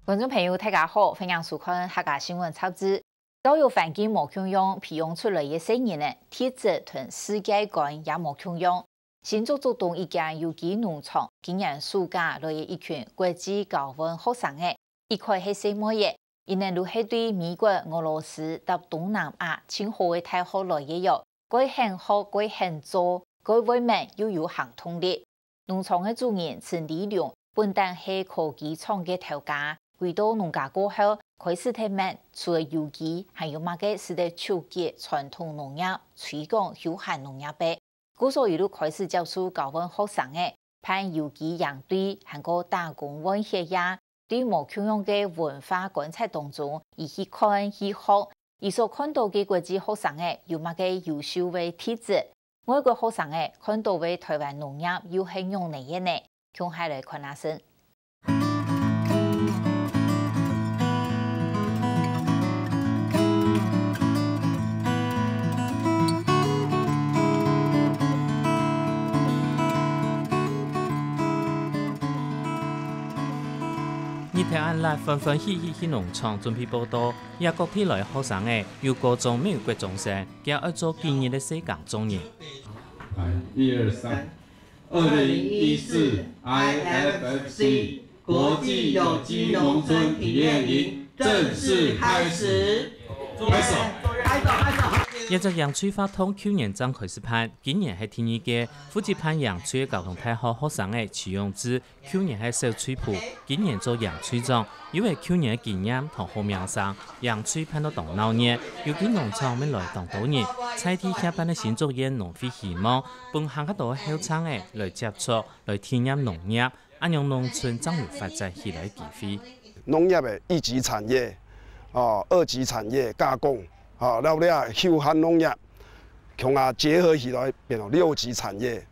观众朋友，大家好，欢迎收看客家新闻插枝。教育环境无共用，培养出来嘅新人呢，体质同世界观也无共用。新竹竹东一间有机农场今年暑假来一群国际高温学生嘅，一开始什么嘢？因为都系对美国、俄罗斯及东南亚清好嘅大学来嘅哟，佢很好，佢很做，佢为民又有行动力。农场嘅主人陈立良本单系科技厂嘅头家，回到农家过后，开始睇明除了有机，还有乜嘅是得超级传统农业，推广有限农业呗。故所一路开始教书教温学生嘅，盼有机养对，还个打工温血压。对无共用嘅文化观察当中，伊去看去学，伊所看到嘅国际学生嘅有乜嘅优秀嘅体质，外国学生嘅看到嘅台湾农业有很用嚟嘅呢，向下来看下先。日头安来纷纷喜喜去农场准备报道，也各地来学生诶，有各种美国中生，加要做今年的世界中人。1、2、3， 2014 IFFC 国际有机农村体验营正式开始，拍手！一只洋翠花通去年刚开始办，今年系第二届。负责办洋翠嘅交通大学学生嘅徐永志，去年系小翠埔，今年做洋翠庄。因为去年嘅经验同好名声，洋翠办到动闹热，有啲农场未来当多年。采天下班嘅新作业农会希望，帮行得到后场嘅来接触，来体验农业，安让农村增有发展起来机会。农业嘅一级产业，二级产业加工。了了，休闲农业，强啊结合起来变成6级产业。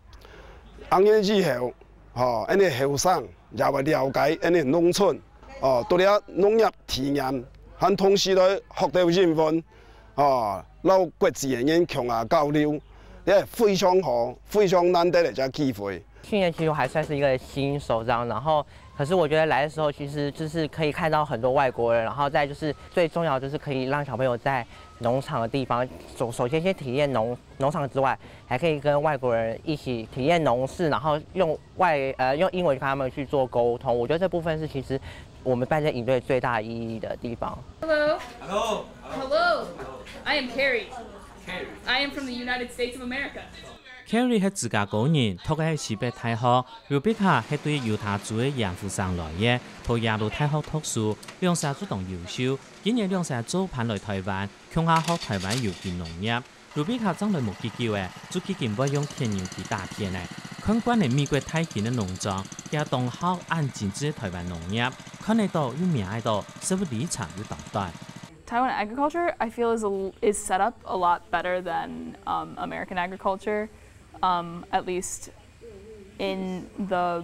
红年之后，因为后生也会了解因为农村，对了农业体验，和同时咧学到英文，老国际嘅人强啊交流，也非常好，非常难得的一个机会。去年其实我还算是一个新手这样，然后可是我觉得来的时候其实就是可以看到很多外国人，然后再就是最重要就是可以让小朋友在农场的地方，首先先体验农场之外，还可以跟外国人一起体验农事，然后用英文跟他们去做沟通。我觉得这部分是其实我们办这营队最大意义的地方。Hello. Hello. Hello. I am Carrie. I am from the United States of America. Carrie 係自家個人，讀嘅係西北大學。Rebecca 係對猶他州嘅洋富生來嘅，到耶魯大學讀書，兩者都當優秀。今年兩者做盤來台灣，強下學台灣有機農業。Rebecca 將來冇結構嘅，做基金不用天然氣打天嘅。看慣嚟美國太近嘅農莊，也當好按精緻台灣農業，看得到有名喺度，社會立場有當代。Taiwan agriculture, I feel, is set up a lot better than American agriculture. At least in the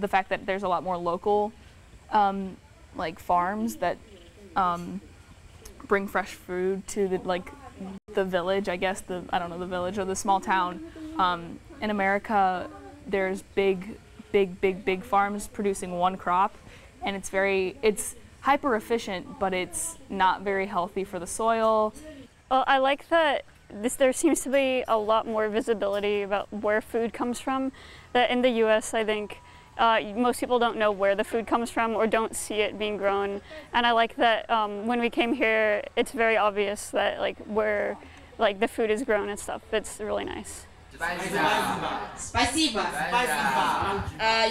fact that there's a lot more local like farms that bring fresh food to the village, I guess the village or the small town. In America, there's big farms producing one crop, and it's hyper efficient, but it's not very healthy for the soil. Well, I like that there seems to be a lot more visibility about where food comes from. That in the U.S., I think most people don't know where the food comes from or don't see it being grown. And I like that when we came here, it's very obvious that where the food is grown and stuff. It's really nice. Спасибо.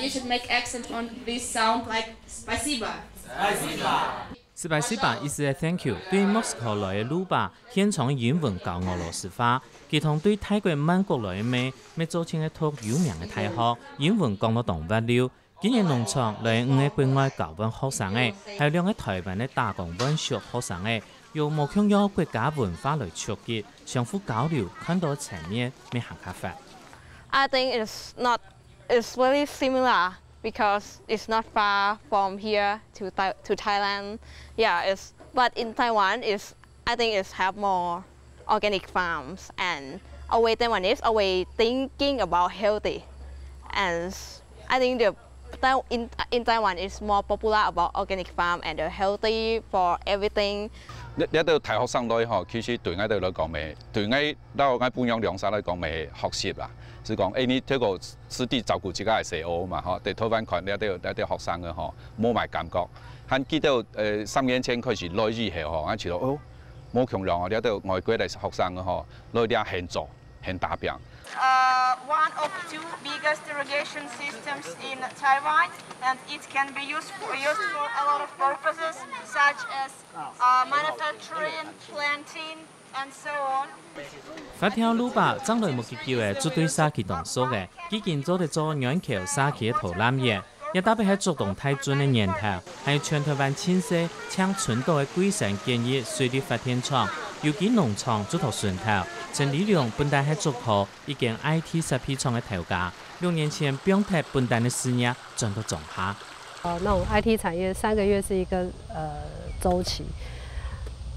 You should make accent on this sound like спасибо. Spasiba 意思係 thank you。對莫斯科來嘅魯巴，現場英文教俄羅斯話，佢同對泰國曼谷來嘅妹，咪做成一套有名嘅大學，英文講到動物了。今年農場來5個國外教文學生嘅，還有2個台灣嘅打工文學學生嘅，用無強用國家文化來觸及，相互交流，看到層面咩行卡法。I think it's very similar. Because it's not far from here to Thailand. Yeah, but in Taiwan I think it's have more organic farms and always Taiwanese always thinking about healthy, and I think the in Taiwan is more popular about organic farm and healthy for everything. 你到大學生女吼，其實對我哋來講咪，對我本養良山來講咪學習啦。是講你呢個實地照顧自家嘅社會嘛，嗬，對台灣群你啲學生嘅嗬，冇埋感覺。喺記到3年前開始來以後嗬，我知道哦，冇強量啊，你到外國嚟學生嘅嗬，來啲很做很打拼。One of 2 biggest irrigation systems in Taiwan, and it can be used for a lot of purposes, such as manufacturing, planting, and so on. 发条路把长类木结构的绝对沙器动作的，已经做得做软桥沙器的投篮业，也特别系作动太准的年头，还有全台湾清晰抢纯度的规善建议水利发电厂，尤其农场做头顺头。陈理良本来系做好一间 IT 设备厂的头家，2年前表态本单的事业转到种下。那种 IT 产业3个月是一个周期，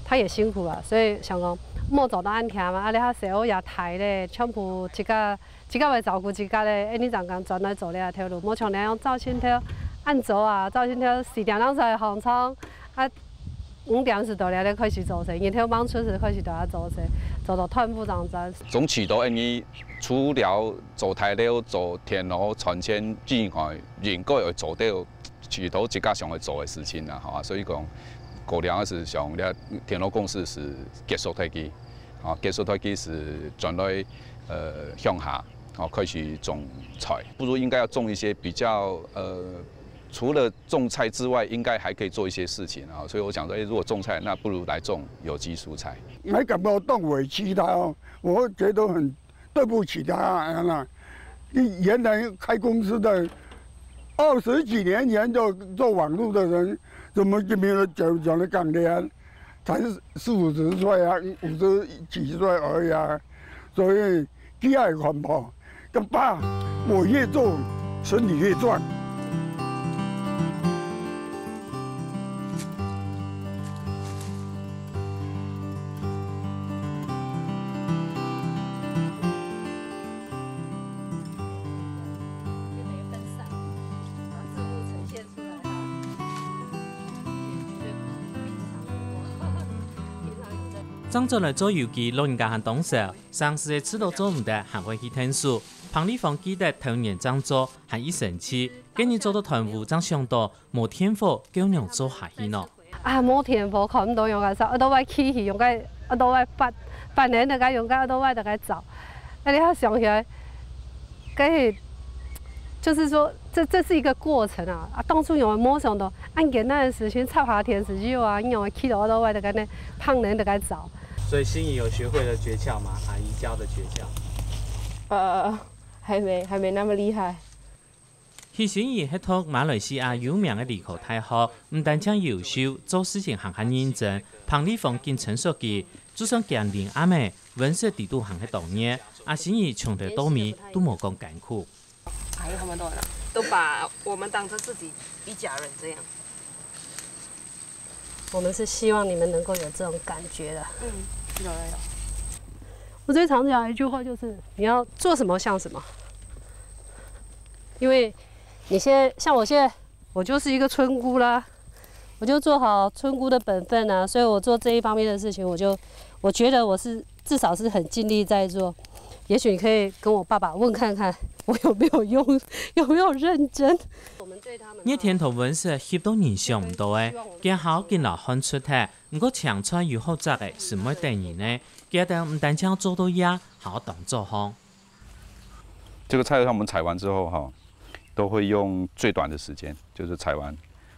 他也辛苦了，所以想讲莫走到安听嘛，你遐社会也抬咧，全部一家来照顾一家咧，你怎讲转来做咧条路，莫像那样照线条按走啊，照线条4点钟才放仓啊。5点时到了，就开始做事，然后忙出时开始就要做事，做到团部长站。總渠道你除了做材料、做田螺、傳線之外，應該要做到渠道一家上去做嘅事情啦，嚇。所以講，過兩是上咧田螺公司是結束退機，啊，結束退機是轉來向下，哦開始種菜，不如應該要種一些比較除了種菜之外，應該還可以做一些事情啊，所以我想說，如果種菜，那不如來種有機蔬菜。沒感到動委屈他哦，我覺得很對不起他啊。原來開公司的20幾年前就做網絡的人，怎麼就沒有講得講的才40、50歲啊，50幾歲而已啊，所以第二環保，咁爸，我越做身體越壯。张作来做游记，老人家和董事，上市的指导做唔得，还会去听书。彭丽芳记得头年张作还一神奇，今年做到团务张上到冇天赋，叫娘做下去咯。啊，冇天赋，看唔到用个啥，我都爱起去用个，我都爱8年就该用个，我都爱就该走。那你要想起来，就是说，这是一个过程啊！当初用冇想到，按简单的事情插下田时就啊，用起到我都爱就该那胖人就该走。所以心怡有学会了诀窍吗？阿姨教的诀窍？还没那么厉害。许心怡係讀馬來西亞有名嘅理工大學，唔單止優秀，做事情行很認真。彭麗芳見陳述記，就算強練阿妹，文色地度行喺當年，阿心怡窮得倒米都冇講艱苦。阿姨他們都把我們當成自己一家人這樣。我們是希望你們能夠有這種感覺的。有。我最常講一句話就是：你要做什麼像什麼。因為你現在像我現在，我就是一個村姑啦，我就做好村姑的本分啊，所以我做這一方面的事情，我覺得我是至少是很盡力在做。也許你可以跟我爸爸問看看，我有沒有用，有沒有認真。呢天同文社翕到人想唔到嘅，見好見老看出嚟，唔過長菜有好雜嘅是乜定義呢？記得唔單止做到嘢，好當做好。這個菜我們採完之後哈，都會用最短的時間，就是採完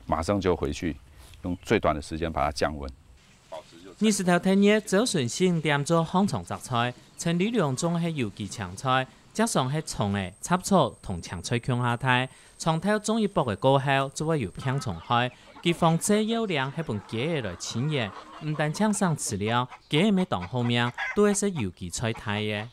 馬上就回去，用最短的時間把它降溫。20頭天日早晨先點做香腸雜菜，陳理良種係有機青菜，加上係蔥嘅插醋同青菜芎下態，從頭種一薄嘅過後，就會有香腸開。佢放這有量係本雞嘅來清熱，唔但搶上飼料，雞嘅咪當後面都係食有機菜態嘅。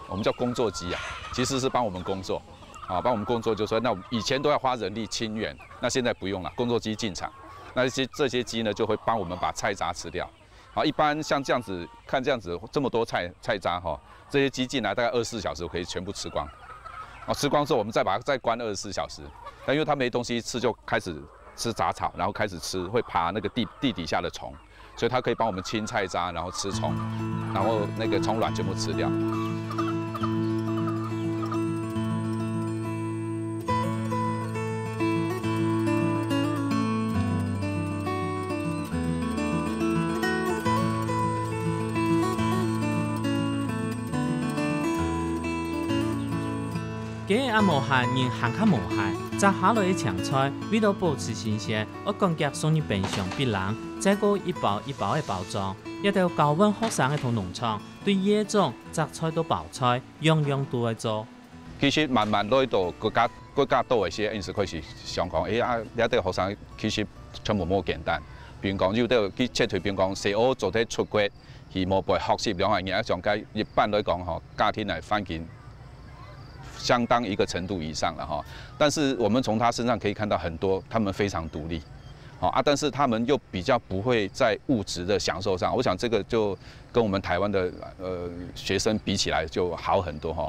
我們叫工作機啊，其實是幫我們工作，啊，幫我們工作就說，那以前都要花人力清遠，那現在不用了，工作機進場，那這些機呢就會幫我們把菜渣吃掉。好，一般像這樣子，看這樣子這麼多菜渣哈，這些雞進來大概24小時可以全部吃光。吃光之后我们再把它再关24小时。但因为它没东西吃，就开始吃杂草，然后开始吃会爬那个地底下的虫，所以它可以帮我们清菜渣，然后吃虫，然后那个虫卵全部吃掉。鸡也无限，人行较无限。摘下来的青菜，为了保持新鲜，我赶紧送入冰箱避冷，再过一包一包的包装。一条高温学生的同农场，对野种、摘菜到包菜，样样都会做。其实慢慢落到国家多一些饮食开始想讲，一啲学生其实全部冇简单。比如讲，要到去切除，比如讲，小学做啲出国，而冇被学习两样嘢，上街一般来讲，家庭嚟反映相当一个程度以上了哈。但是我们从他身上可以看到很多，他们非常独立，但是他们又比较不会在物质的享受上，我想这个就跟我们台湾的学生比起来就好很多哈。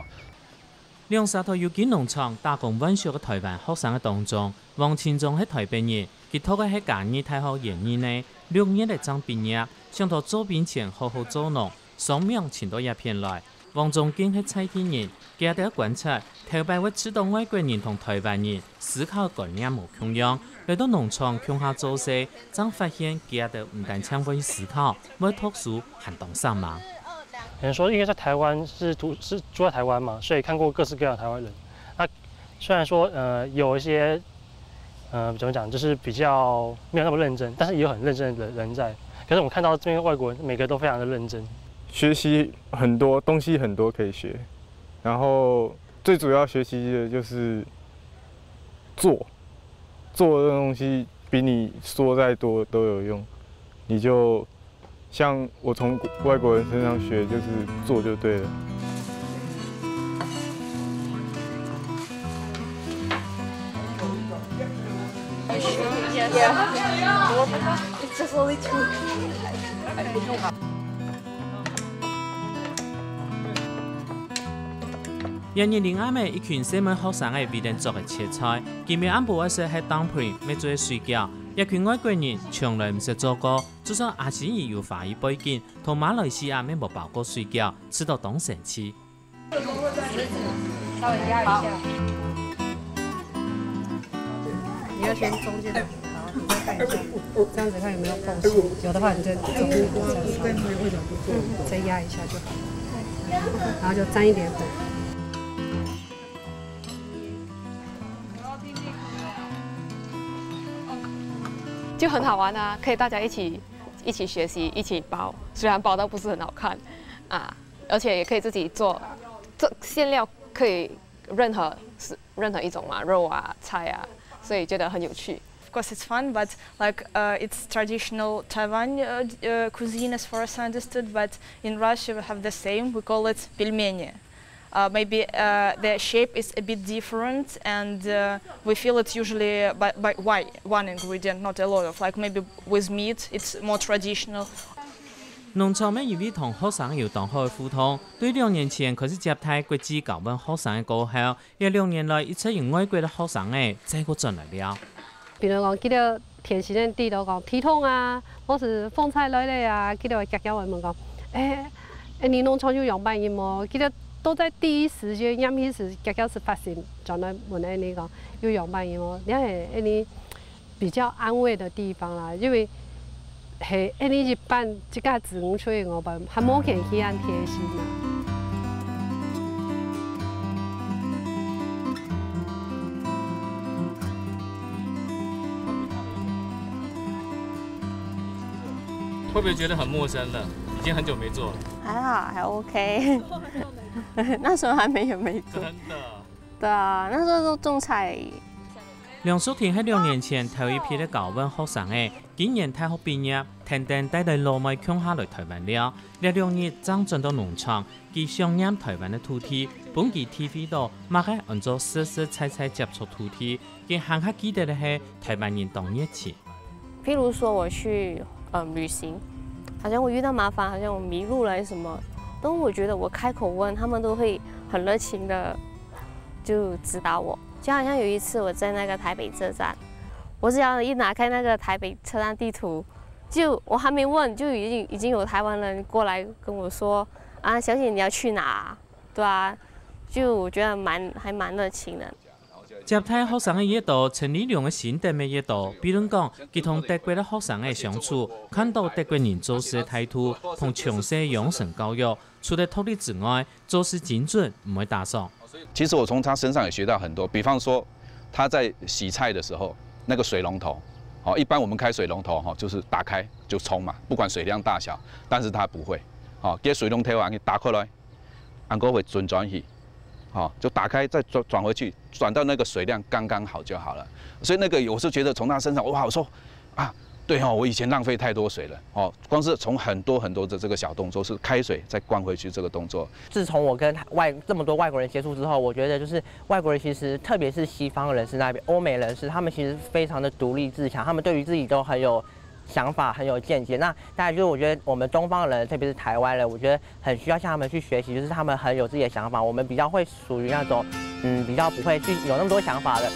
两沙头有机农场打工温习嘅台湾学生嘅当中，王清忠喺台北人，佢读嘅係嘉義大學研二呢，6年嚟爭畢業，想到做兵前好好做農，雙命前到一片來。王仲堅係菜天人，佢喺度觀察，頭擺會知道外國人同台灣人思考概念無同樣，嚟到農場鄉下做事，才發現佢喺度唔單止會思考，會讀書，還懂上網。有人說，因為在台灣是住在台灣嘛，所以看過各式各樣的台灣人。那雖然說有一些怎麼講，就是比較沒有那麼認真，但是也有很認真的人在。可是我們看到這邊外國人，每個都非常的認真。學習很多東西，很多可以學，然後最主要學習的就是做的東西比你說再多都有用。你就像我從外國人身上學，就是做就對了。It's just only 2. 2020年，一群細妹學生嘅為人做嘅切菜，佢哋暗部嗰時係 dumpling， 咪做水餃。一群外國人從來唔識做過，就算阿賢兒有華語背景，同馬來西亞咪冇包過水餃，吃到當神奇。稍微壓一下。你要先中間的，然後你再看一下，這樣子看有沒有縫隙，有的話你就中間再壓一下就好，然後就沾一點粉。就很好玩啊，可以大家一起学习，一起包。虽然包到不是很好看啊，而且也可以自己做。这馅料可以任何一种嘛，肉啊、菜啊，所以觉得很有趣。Of course, it's fun, but like it's traditional Taiwan cuisine as far as I understood. But in Russia, we have the same. We call it pelmeni. Maybe the shape is a bit different, and we feel it usually by one ingredient, not a lot of. Like maybe with meat, it's more traditional. 農場咩以同學生有同好嘅互動，對2年前開始接待國際高温學生嘅過後，約2年來一切用外國嘅學生嘅再個進來了。比如講，記得田時嘅地都講體統啊，或是風菜類類啊，記得會夾夾我們講，你農場有樣板嘢麼？記得都在第一時間，啱起時夾夾是發現，將來問你講有樣板嘢麼？你係你比較安慰的地方啦，因為係你一般即個自然出嚟我辦，還冇見佢咁貼心啊。会不会觉得很陌生了？已经很久没做了。还好，还 OK。那时候还没做。真的。对啊，那时候都种菜。梁淑婷喺2年前頭一批嘅高温學生嘅，今年大學畢業，天天帶嚟老妹鄉下來台灣了。2日爭進到農場，佢想念台灣嘅土地，本期 TV 度馬係按照實實在在接觸土地，佢行下記得嘅係台灣人當熱情。譬如說我去旅行，好像我遇到麻煩，好像我迷路了什麼，但我覺得我開口問，他們都會很熱情的就指导我。就好像有一次我在那个台北车站，我只要一拿开那个台北车站地图，就我还没问，就已经有台湾人过来跟我说啊，小姐你要去哪？对啊，就我觉得还蛮热情的。接待学生的热度，陈立良的心得的热度，比如讲，佢同德国的学生的相处，看到德国人做事的态度，同从小养成教育，除了脱力之外，做事精准，唔会打扫。其实我从他身上也学到很多，比方说他在洗菜的时候，那个水龙头，哦，一般我们开水龙头哈，就是打开就冲嘛，不管水量大小，但是他不会，哦，给水龙头啊，你打开来，安哥会准转去。好，就打开再转回去，转到那个水量刚刚好就好了。所以那个我是觉得从他身上，哇，我说啊，对哦，我以前浪费太多水了哦。光是从很多的这个小动作，是开水再灌回去这个动作。自从我跟这么多外国人接触之后，我觉得就是外国人其实，特别是西方人士那边，欧美人士，他们其实非常的独立自强，他们对于自己都很有想法，很有见解。那大概就是我觉得我们东方人，特别是台湾人，我觉得很需要向他们去学习，就是他们很有自己的想法，我们比较会属于那种比较不会去有那么多想法的。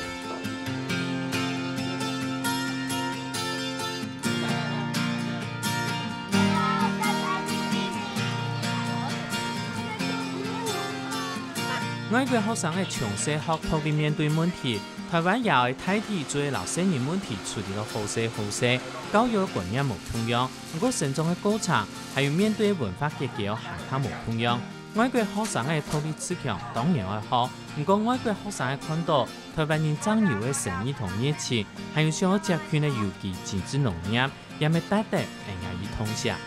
外国学生的从小学徒的面对问题，台湾也会代替做老少年问题处理得好势，教育观念无同样，不过成长的过程，还有面对文化结构还较无同样。外国学生的脱力自强当然会好，不过外国学生的看到台湾人增油的诚意同热情，还有想要集群的邮寄精致农业，也未带得会愿意通下。